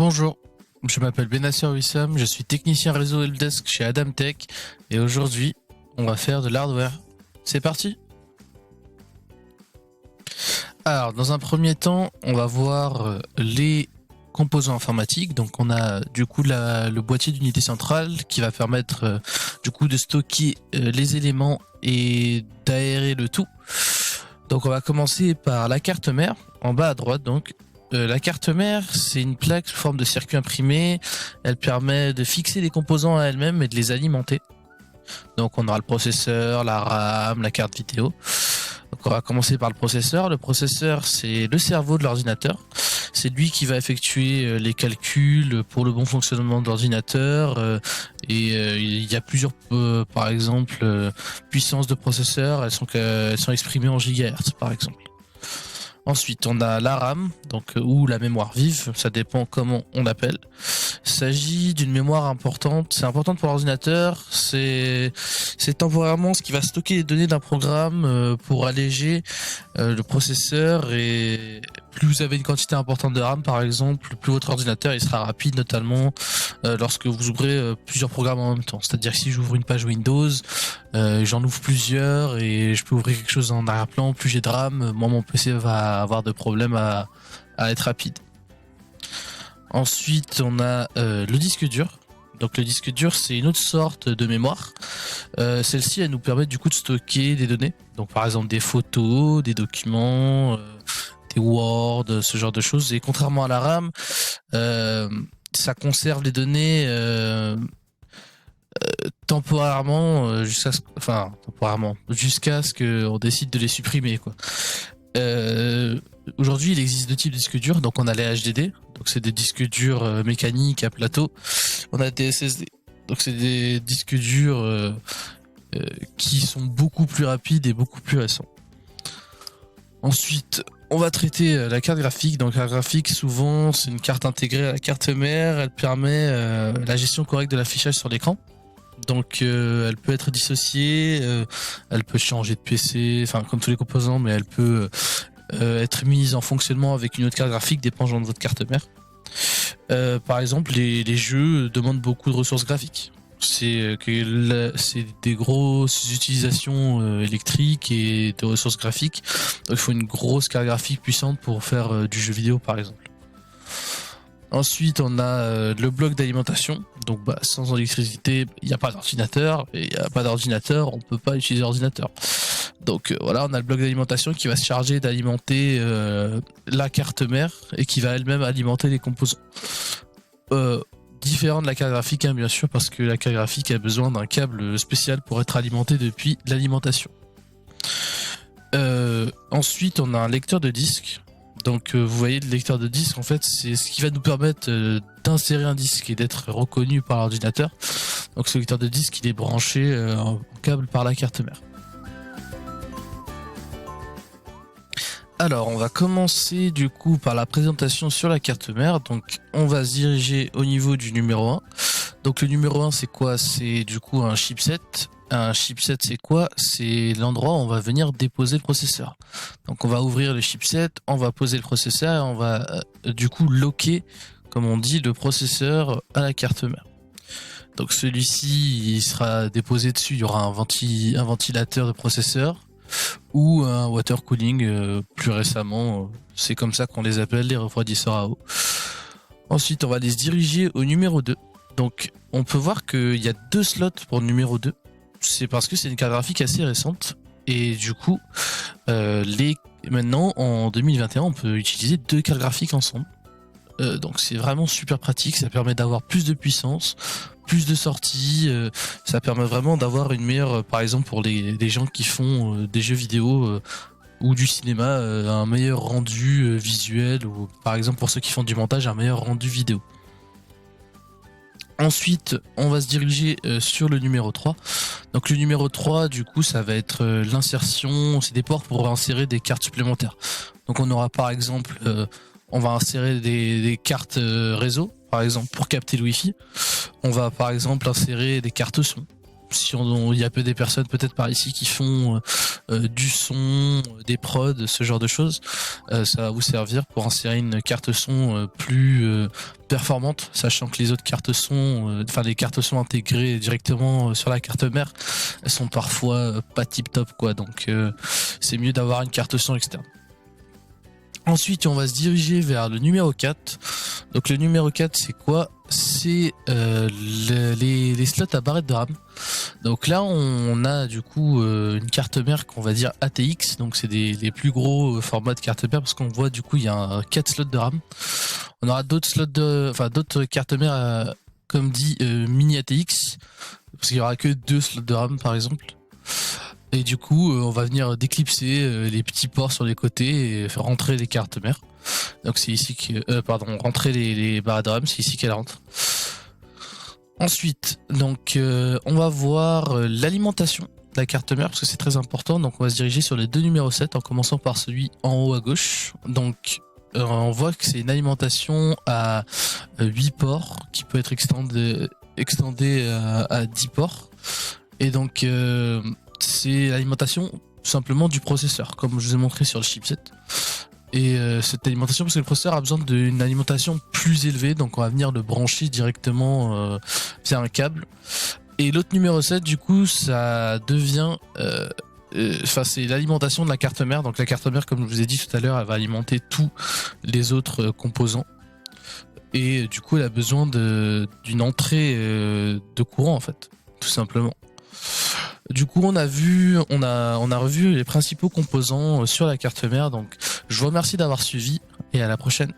Bonjour, je m'appelle Benassir Wissam, je suis technicien réseau helpdesk chez Adamtech et aujourd'hui on va faire de l'hardware. C'est parti. Alors dans un premier temps on va voir les composants informatiques. Donc on a du coup le boîtier d'unité centrale qui va permettre du coup de stocker les éléments et d'aérer le tout. Donc on va commencer par la carte mère en bas à droite. Donc la carte mère, c'est une plaque sous forme de circuit imprimé. Elle permet de fixer les composants à elle-même et de les alimenter. Donc on aura le processeur, la RAM, la carte vidéo. Donc on va commencer par le processeur. Le processeur, c'est le cerveau de l'ordinateur. C'est lui qui va effectuer les calculs pour le bon fonctionnement de l'ordinateur. Il y a plusieurs, par exemple, puissances de processeur. Elles sont exprimées en gigahertz, par exemple. Ensuite, on a la RAM, donc ou la mémoire vive, ça dépend comment on l'appelle. Il s'agit d'une mémoire importante, c'est importante pour l'ordinateur, c'est temporairement ce qui va stocker les données d'un programme pour alléger le processeur, et plus vous avez une quantité importante de RAM par exemple, plus votre ordinateur il sera rapide, notamment lorsque vous ouvrez plusieurs programmes en même temps. C'est-à-dire que si j'ouvre une page Windows, j'en ouvre plusieurs et je peux ouvrir quelque chose en arrière-plan, plus j'ai de RAM, moi mon PC va avoir de problèmes à être rapide. Ensuite on a le disque dur. Donc le disque dur c'est une autre sorte de mémoire. Celle-ci elle nous permet du coup de stocker des données. Donc par exemple des photos, des documents, des Word, ce genre de choses. Et contrairement à la RAM, ça conserve les données temporairement jusqu'à ce qu'on décide de les supprimer, quoi. Aujourd'hui il existe deux types de disques durs. Donc on a les HDD, donc c'est des disques durs mécaniques à plateau. On a des SSD, donc c'est des disques durs qui sont beaucoup plus rapides et beaucoup plus récents. Ensuite on va traiter la carte graphique. Donc la graphique, souvent c'est une carte intégrée à la carte mère. Elle permet la gestion correcte de l'affichage sur l'écran. Donc elle peut être dissociée, elle peut changer de PC, enfin comme tous les composants, mais elle peut être mise en fonctionnement avec une autre carte graphique dépendant de votre carte mère. Par exemple, les jeux demandent beaucoup de ressources graphiques. C'est des grosses utilisations électriques et de ressources graphiques. Donc il faut une grosse carte graphique puissante pour faire du jeu vidéo par exemple. Ensuite, on a le bloc d'alimentation. Donc, sans électricité, il n'y a pas d'ordinateur. Et il n'y a pas d'ordinateur, on ne peut pas utiliser l'ordinateur. Donc, voilà, on a le bloc d'alimentation qui va se charger d'alimenter la carte mère et qui va elle-même alimenter les composants. Différent de la carte graphique, hein, bien sûr, parce que la carte graphique a besoin d'un câble spécial pour être alimentée depuis l'alimentation. Ensuite, on a un lecteur de disque. Donc vous voyez, le lecteur de disque en fait c'est ce qui va nous permettre d'insérer un disque et d'être reconnu par l'ordinateur. Donc ce lecteur de disque il est branché en câble par la carte mère. Alors on va commencer du coup par la présentation sur la carte mère. Donc on va se diriger au niveau du numéro 1. Donc le numéro 1 c'est quoi? C'est du coup un chipset. Un chipset c'est quoi? C'est l'endroit où on va venir déposer le processeur. Donc on va ouvrir le chipset, on va poser le processeur et on va du coup locker, comme on dit, le processeur à la carte mère. Donc celui-ci il sera déposé dessus, il y aura un ventilateur de processeur ou un water cooling plus récemment, c'est comme ça qu'on les appelle, les refroidisseurs à eau. Ensuite on va aller se diriger au numéro 2. Donc on peut voir qu'il y a deux slots pour le numéro 2. C'est parce que c'est une carte graphique assez récente et du coup maintenant en 2021 on peut utiliser deux cartes graphiques ensemble. Donc c'est vraiment super pratique, ça permet d'avoir plus de puissance, plus de sorties, ça permet vraiment d'avoir une meilleure, par exemple pour les gens qui font des jeux vidéo ou du cinéma, un meilleur rendu visuel, ou par exemple pour ceux qui font du montage, un meilleur rendu vidéo. Ensuite, on va se diriger sur le numéro 3. Donc le numéro 3, du coup, ça va être l'insertion, c'est des ports pour insérer des cartes supplémentaires. Donc on aura par exemple, on va insérer des cartes réseau, par exemple pour capter le Wi-Fi. On va par exemple insérer des cartes son si il y a peu des personnes peut-être par ici qui font du son, des prods, ce genre de choses, ça va vous servir pour insérer une carte son plus performante, sachant que les autres cartes son, les cartes son intégrées directement sur la carte mère, elles sont parfois pas tip top quoi, donc c'est mieux d'avoir une carte son externe. Ensuite, on va se diriger vers le numéro 4. Donc le numéro 4, c'est quoi? C'est les slots à barrette de RAM. Donc là, on a du coup une carte mère qu'on va dire ATX. Donc c'est les plus gros formats de carte mère parce qu'on voit du coup il y a 4 slots de RAM. On aura d'autres slots d'autres cartes mères comme dit mini ATX parce qu'il y aura que 2 slots de RAM par exemple. Et du coup, on va venir déclipser les petits ports sur les côtés et faire rentrer les cartes mères. Donc c'est ici que, rentrer les barres de RAM, c'est ici qu'elle rentre. Ensuite, donc on va voir l'alimentation de la carte mère parce que c'est très important. Donc on va se diriger sur les deux numéros 7 en commençant par celui en haut à gauche. Donc on voit que c'est une alimentation à 8 ports qui peut être extendée à 10 ports. Et donc c'est l'alimentation tout simplement du processeur, comme je vous ai montré sur le chipset. Et cette alimentation, parce que le processeur a besoin d'une alimentation plus élevée, donc on va venir le brancher directement via un câble. Et l'autre numéro 7, du coup, ça devient... c'est l'alimentation de la carte mère. Donc la carte mère, comme je vous ai dit tout à l'heure, elle va alimenter tous les autres composants. Et du coup, elle a besoin d'une entrée de courant, en fait, tout simplement. Du coup, on a revu les principaux composants sur la carte mère. Donc, je vous remercie d'avoir suivi et à la prochaine.